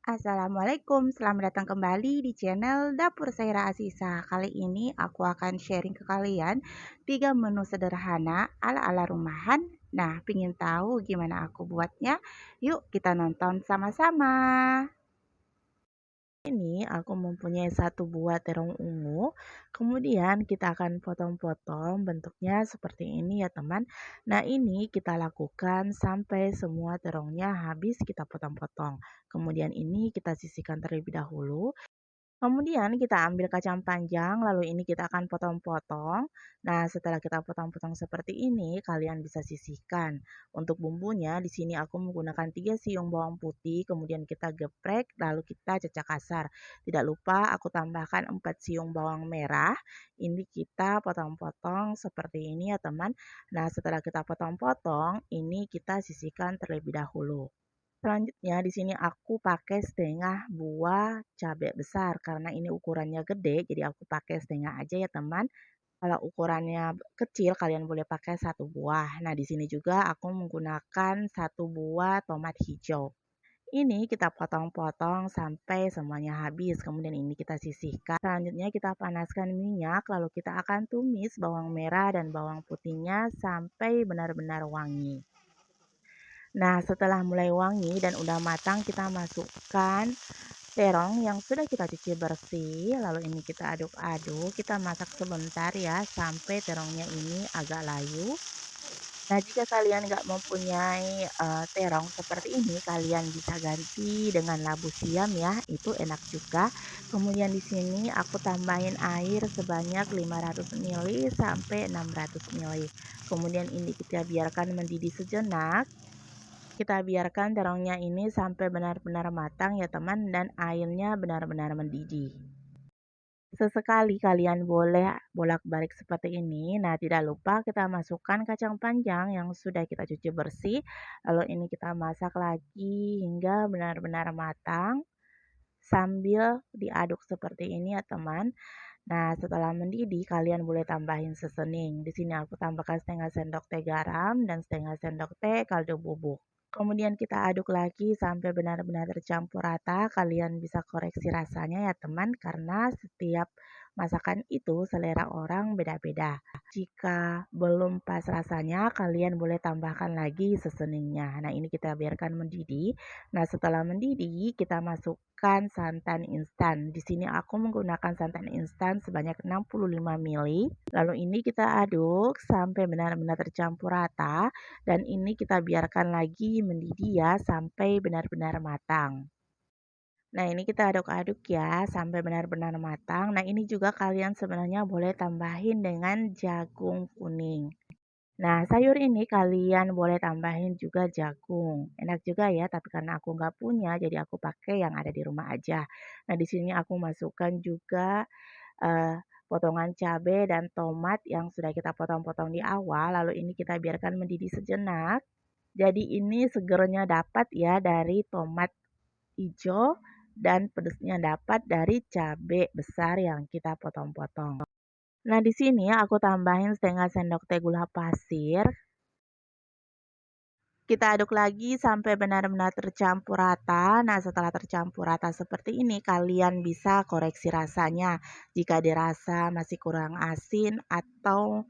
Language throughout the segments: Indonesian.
Assalamualaikum, selamat datang kembali di channel Dapur Saira Asisa. Kali ini aku akan sharing ke kalian 3 menu sederhana ala-ala rumahan. Nah, pingin tahu gimana aku buatnya? Yuk kita nonton sama-sama. Ini aku mempunyai satu buah terong ungu, kemudian kita akan potong-potong bentuknya seperti ini ya teman. Nah ini kita lakukan sampai semua terongnya habis kita potong-potong. Kemudian ini kita sisihkan terlebih dahulu. Kemudian kita ambil kacang panjang, lalu ini kita akan potong-potong. Nah, setelah kita potong-potong seperti ini, kalian bisa sisihkan. Untuk bumbunya, di sini aku menggunakan 3 siung bawang putih, kemudian kita geprek, lalu kita cecah kasar. Tidak lupa aku tambahkan 4 siung bawang merah. Ini kita potong-potong seperti ini ya teman. Nah, setelah kita potong-potong, ini kita sisihkan terlebih dahulu. Selanjutnya di sini aku pakai setengah buah cabai besar karena ini ukurannya gede, jadi aku pakai setengah aja ya teman. Kalau ukurannya kecil kalian boleh pakai satu buah. Nah di sini juga aku menggunakan satu buah tomat hijau. Ini kita potong-potong sampai semuanya habis. Kemudian ini kita sisihkan. Selanjutnya kita panaskan minyak, lalu kita akan tumis bawang merah dan bawang putihnya sampai benar-benar wangi. Nah, setelah mulai wangi dan udah matang, kita masukkan terong yang sudah kita cuci bersih. Lalu ini kita aduk-aduk, kita masak sebentar ya sampai terongnya ini agak layu. Nah, jika kalian nggak mempunyai terong seperti ini, kalian bisa ganti dengan labu siam ya, itu enak juga. Kemudian di sini aku tambahin air sebanyak 500 ml sampai 600 ml. Kemudian ini kita biarkan mendidih sejenak. Kita biarkan terongnya ini sampai benar-benar matang ya teman dan airnya benar-benar mendidih. Sesekali kalian boleh bolak-balik seperti ini. Nah, tidak lupa kita masukkan kacang panjang yang sudah kita cuci bersih. Lalu ini kita masak lagi hingga benar-benar matang sambil diaduk seperti ini ya teman. Nah, setelah mendidih kalian boleh tambahin seasoning. Di sini aku tambahkan setengah sendok teh garam dan setengah sendok teh kaldu bubuk. Kemudian kita aduk lagi sampai benar-benar tercampur rata. Kalian bisa koreksi rasanya ya teman, karena setiap masakan itu selera orang beda-beda. Jika belum pas rasanya, kalian boleh tambahkan lagi seasoningnya. Nah, ini kita biarkan mendidih. Nah, setelah mendidih, kita masukkan santan instan. Di sini aku menggunakan santan instan sebanyak 65 ml. Lalu ini kita aduk sampai benar-benar tercampur rata dan ini kita biarkan lagi mendidih ya sampai benar-benar matang. Nah, ini kita aduk-aduk ya sampai benar-benar matang. Nah, ini juga kalian sebenarnya boleh tambahin dengan jagung kuning. Nah, sayur ini kalian boleh tambahin juga jagung. Enak juga ya, tapi karena aku nggak punya, jadi aku pakai yang ada di rumah aja. Nah, di sini aku masukkan juga potongan cabai dan tomat yang sudah kita potong-potong di awal. Lalu ini kita biarkan mendidih sejenak. Jadi ini segernya dapat ya dari tomat hijau dan pedasnya dapat dari cabai besar yang kita potong-potong. Nah, di sini aku tambahin setengah sendok teh gula pasir. Kita aduk lagi sampai benar-benar tercampur rata. Nah, setelah tercampur rata seperti ini, kalian bisa koreksi rasanya. Jika dirasa masih kurang asin atau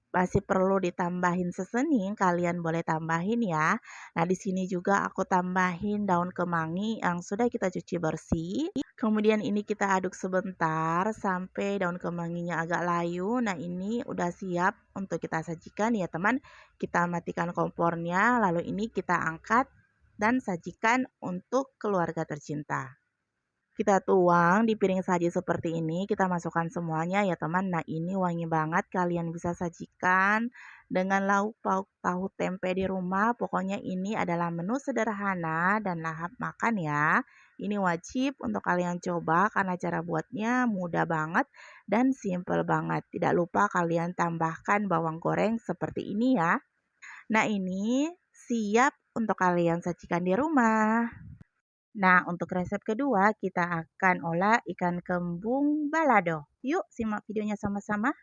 masih perlu ditambahin seasoning, kalian boleh tambahin ya. Nah, di sini juga aku tambahin daun kemangi yang sudah kita cuci bersih. Kemudian ini kita aduk sebentar sampai daun kemanginya agak layu. Nah, ini udah siap untuk kita sajikan ya, teman. Kita matikan kompornya, lalu ini kita angkat dan sajikan untuk keluarga tercinta. Kita tuang di piring saji seperti ini, kita masukkan semuanya ya teman. Nah, ini wangi banget, kalian bisa sajikan dengan lauk pauk tahu tempe di rumah. Pokoknya ini adalah menu sederhana dan lahap makan ya. Ini wajib untuk kalian coba karena cara buatnya mudah banget dan simple banget. Tidak lupa kalian tambahkan bawang goreng seperti ini ya. Nah, ini siap untuk kalian sajikan di rumah. Nah, untuk resep kedua, kita akan olah ikan kembung balado. Yuk, simak videonya sama-sama.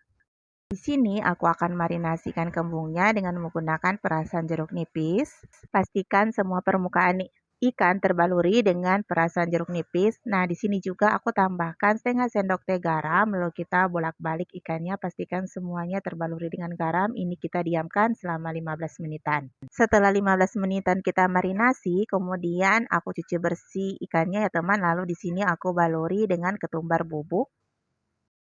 Di sini aku akan marinasi ikan kembungnya dengan menggunakan perasan jeruk nipis. Pastikan semua permukaan ikan terbaluri dengan perasan jeruk nipis. Nah, di sini juga aku tambahkan setengah sendok teh garam, lalu kita bolak-balik ikannya, pastikan semuanya terbaluri dengan garam. Ini kita diamkan selama 15 menitan. Setelah 15 menitan kita marinasi, kemudian aku cuci bersih ikannya ya teman, lalu di sini aku baluri dengan ketumbar bubuk.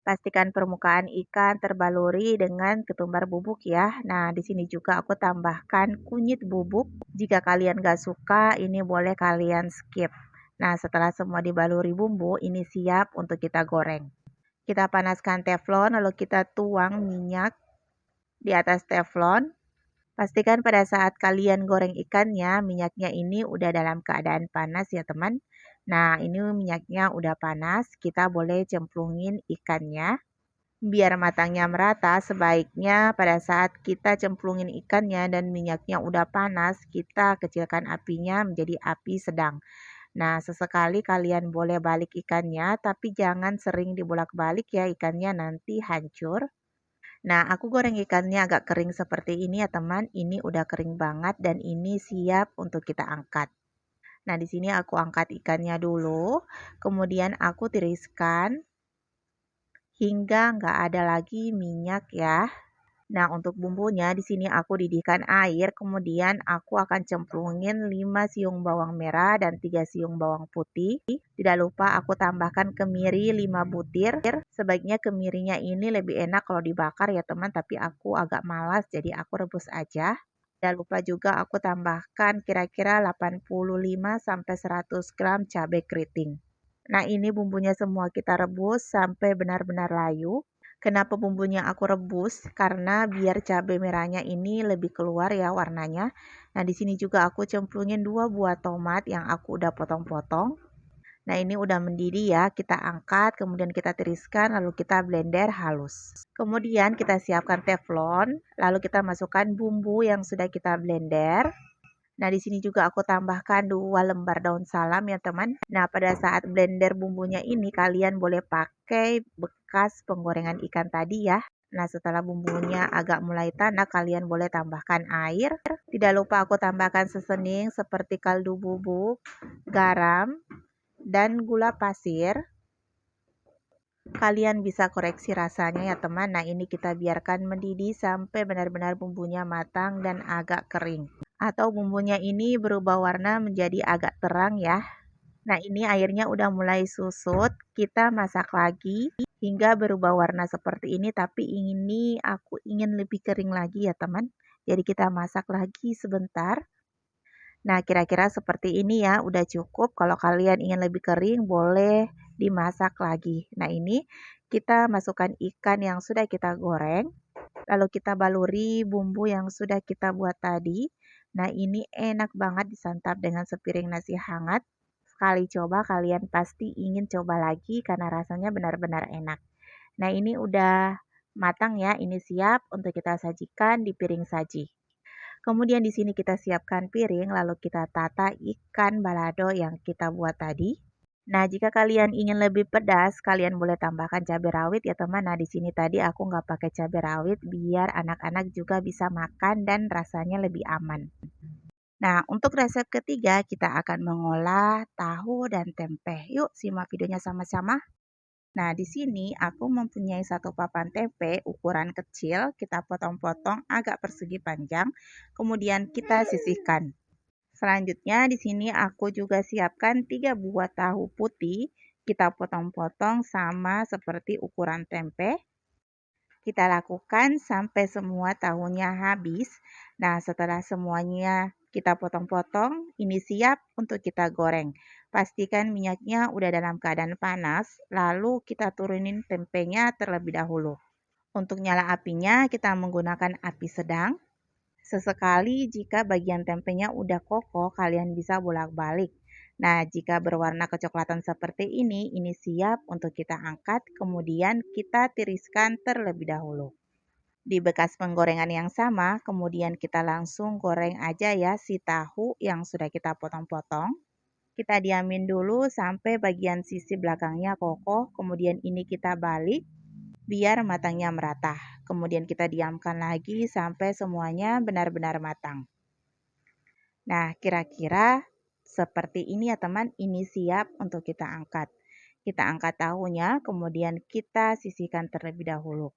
Pastikan permukaan ikan terbaluri dengan ketumbar bubuk ya. Nah, di sini juga aku tambahkan kunyit bubuk. Jika kalian gak suka, ini boleh kalian skip. Nah, setelah semua dibaluri bumbu, ini siap untuk kita goreng. Kita panaskan teflon, lalu kita tuang minyak di atas teflon. Pastikan pada saat kalian goreng ikannya, minyaknya ini udah dalam keadaan panas ya teman. Nah, ini minyaknya udah panas, kita boleh cemplungin ikannya. Biar matangnya merata, sebaiknya pada saat kita cemplungin ikannya dan minyaknya udah panas, kita kecilkan apinya menjadi api sedang. Nah, sesekali kalian boleh balik ikannya, tapi jangan sering dibolak-balik ya, ikannya nanti hancur. Nah, aku goreng ikannya agak kering seperti ini ya teman. Ini udah kering banget dan ini siap untuk kita angkat. Nah, di sini aku angkat ikannya dulu, kemudian aku tiriskan hingga nggak ada lagi minyak ya. Nah, untuk bumbunya di sini aku didihkan air, kemudian aku akan cemplungin 5 siung bawang merah dan 3 siung bawang putih. Tidak lupa aku tambahkan kemiri 5 butir. Sebaiknya kemirinya ini lebih enak kalau dibakar ya teman, tapi aku agak malas jadi aku rebus aja. Tidak lupa juga aku tambahkan kira-kira 85 sampai 100 gram cabai keriting. Nah, ini bumbunya semua kita rebus sampai benar-benar layu. Kenapa bumbunya aku rebus? Karena biar cabai merahnya ini lebih keluar ya warnanya. Nah, di sini juga aku cemplungin 2 buah tomat yang aku udah potong-potong. Nah, ini udah mendidih ya. Kita angkat, kemudian kita tiriskan, lalu kita blender halus. Kemudian kita siapkan teflon, lalu kita masukkan bumbu yang sudah kita blender. Nah, di sini juga aku tambahkan 2 lembar daun salam ya teman. Nah, pada saat blender bumbunya ini kalian boleh pakai bekas penggorengan ikan tadi ya. Nah, setelah bumbunya agak mulai tanak, kalian boleh tambahkan air. Tidak lupa aku tambahkan sesening seperti kaldu bubuk, garam, dan gula pasir. Kalian bisa koreksi rasanya ya teman. Nah, ini kita biarkan mendidih sampai benar-benar bumbunya matang dan agak kering. Atau bumbunya ini berubah warna menjadi agak terang ya. Nah, ini airnya udah mulai susut. Kita masak lagi hingga berubah warna seperti ini. Tapi ini aku ingin lebih kering lagi ya teman. Jadi kita masak lagi sebentar. Nah, kira-kira seperti ini ya, udah cukup. Kalau kalian ingin lebih kering, boleh dimasak lagi. Nah, ini kita masukkan ikan yang sudah kita goreng, lalu kita baluri bumbu yang sudah kita buat tadi. Nah, ini enak banget disantap dengan sepiring nasi hangat. Sekali coba, kalian pasti ingin coba lagi karena rasanya benar-benar enak. Nah, ini udah matang ya, ini siap untuk kita sajikan di piring saji. Kemudian di sini kita siapkan piring, lalu kita tata ikan balado yang kita buat tadi. Nah, jika kalian ingin lebih pedas, kalian boleh tambahkan cabai rawit ya teman. Nah, di sini tadi aku nggak pakai cabai rawit biar anak-anak juga bisa makan dan rasanya lebih aman. Nah, untuk resep ketiga kita akan mengolah tahu dan tempe. Yuk simak videonya sama-sama. Nah, di sini aku mempunyai satu papan tempe ukuran kecil, kita potong-potong agak persegi panjang, kemudian kita sisihkan. Selanjutnya di sini aku juga siapkan 3 buah tahu putih, kita potong-potong sama seperti ukuran tempe. Kita lakukan sampai semua tahunya habis. Nah, setelah semuanya kita potong-potong, ini siap untuk kita goreng. Pastikan minyaknya udah dalam keadaan panas, lalu kita turunin tempenya terlebih dahulu. Untuk nyala apinya, kita menggunakan api sedang. Sesekali jika bagian tempenya udah kokoh, kalian bisa bolak-balik. Nah, jika berwarna kecoklatan seperti ini siap untuk kita angkat, kemudian kita tiriskan terlebih dahulu. Di bekas penggorengan yang sama, kemudian kita langsung goreng aja ya si tahu yang sudah kita potong-potong. Kita diamin dulu sampai bagian sisi belakangnya kokoh, kemudian ini kita balik biar matangnya merata. Kemudian kita diamkan lagi sampai semuanya benar-benar matang. Nah, kira-kira seperti ini ya teman, ini siap untuk kita angkat. Kita angkat tahunya, kemudian kita sisihkan terlebih dahulu.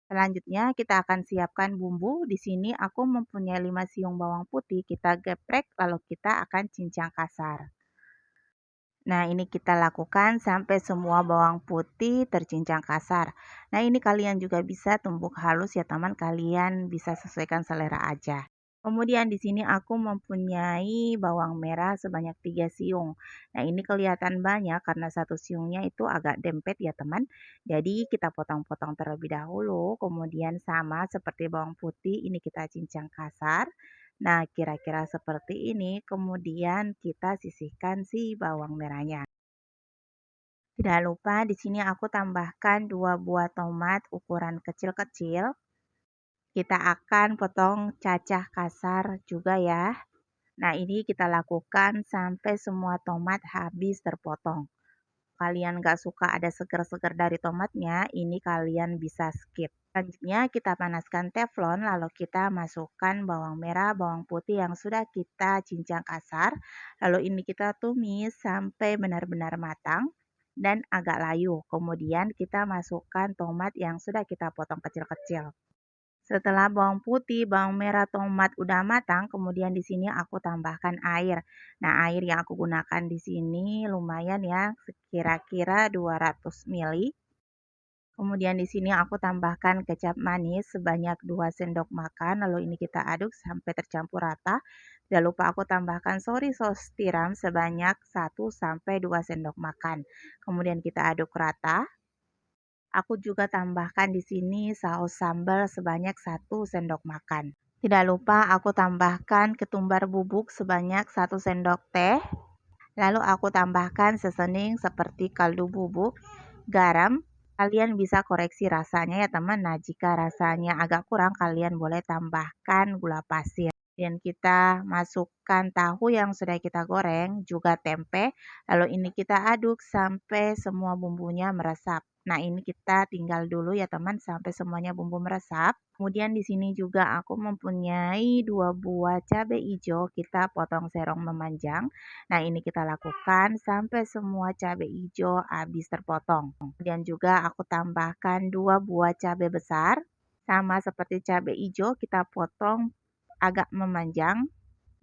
Selanjutnya kita akan siapkan bumbu. Di sini aku mempunyai 5 siung bawang putih, kita geprek lalu kita akan cincang kasar. Nah, ini kita lakukan sampai semua bawang putih tercincang kasar. Nah, ini kalian juga bisa tumbuk halus ya teman, kalian bisa sesuaikan selera aja. Kemudian di sini aku mempunyai bawang merah sebanyak 3 siung. Nah, ini kelihatan banyak karena satu siungnya itu agak dempet ya teman. Jadi kita potong-potong terlebih dahulu, kemudian sama seperti bawang putih ini kita cincang kasar. Nah, kira-kira seperti ini, kemudian kita sisihkan si bawang merahnya. Tidak lupa di sini aku tambahkan 2 buah tomat ukuran kecil-kecil. Kita akan potong cacah kasar juga ya. Nah, ini kita lakukan sampai semua tomat habis terpotong. Kalian nggak suka ada seger-seger dari tomatnya, ini kalian bisa skip. Selanjutnya kita panaskan teflon, lalu kita masukkan bawang merah, bawang putih yang sudah kita cincang kasar. Lalu ini kita tumis sampai benar-benar matang dan agak layu. Kemudian kita masukkan tomat yang sudah kita potong kecil-kecil. Setelah bawang putih, bawang merah, tomat udah matang, kemudian di sini aku tambahkan air. Nah, air yang aku gunakan di sini lumayan ya, kira-kira 200 ml. Kemudian di sini aku tambahkan kecap manis sebanyak 2 sendok makan, lalu ini kita aduk sampai tercampur rata. Jangan lupa aku tambahkan soy sauce tiram sebanyak 1 sampai 2 sendok makan. Kemudian kita aduk rata. Aku juga tambahkan di sini saus sambal sebanyak 1 sendok makan. Tidak lupa aku tambahkan ketumbar bubuk sebanyak 1 sendok teh. Lalu aku tambahkan seasoning seperti kaldu bubuk, garam. Kalian bisa koreksi rasanya ya teman. Nah, jika rasanya agak kurang, kalian boleh tambahkan gula pasir. Dan kita masukkan tahu yang sudah kita goreng, juga tempe. Lalu ini kita aduk sampai semua bumbunya meresap. Nah, ini kita tinggal dulu ya teman sampai semuanya bumbu meresap. Kemudian di sini juga aku mempunyai 2 buah cabai hijau, kita potong serong memanjang. Nah, ini kita lakukan sampai semua cabai hijau habis terpotong. Kemudian juga aku tambahkan 2 buah cabai besar. Sama seperti cabai hijau, kita potong agak memanjang.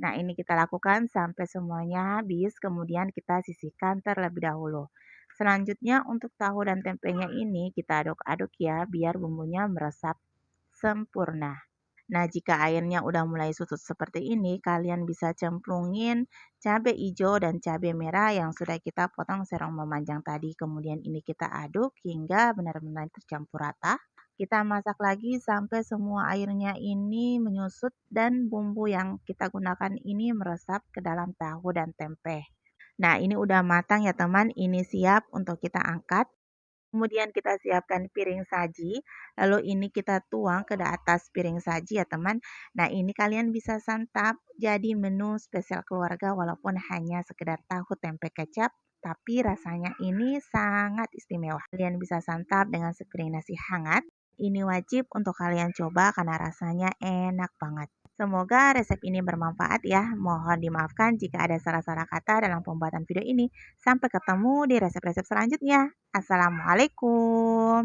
Nah, ini kita lakukan sampai semuanya habis, kemudian kita sisihkan terlebih dahulu. Selanjutnya untuk tahu dan tempenya ini kita aduk-aduk ya, biar bumbunya meresap sempurna. Nah, jika airnya udah mulai susut seperti ini, kalian bisa cemplungin cabai hijau dan cabai merah yang sudah kita potong serong memanjang tadi. Kemudian ini kita aduk hingga benar-benar tercampur rata. Kita masak lagi sampai semua airnya ini menyusut dan bumbu yang kita gunakan ini meresap ke dalam tahu dan tempe. Nah, ini udah matang ya teman, ini siap untuk kita angkat. Kemudian kita siapkan piring saji, lalu ini kita tuang ke atas piring saji ya teman. Nah, ini kalian bisa santap jadi menu spesial keluarga walaupun hanya sekedar tahu tempe kecap, tapi rasanya ini sangat istimewa. Kalian bisa santap dengan sepiring nasi hangat. Ini wajib untuk kalian coba karena rasanya enak banget. Semoga resep ini bermanfaat ya. Mohon dimaafkan jika ada salah-salah kata dalam pembuatan video ini. Sampai ketemu di resep-resep selanjutnya. Assalamualaikum.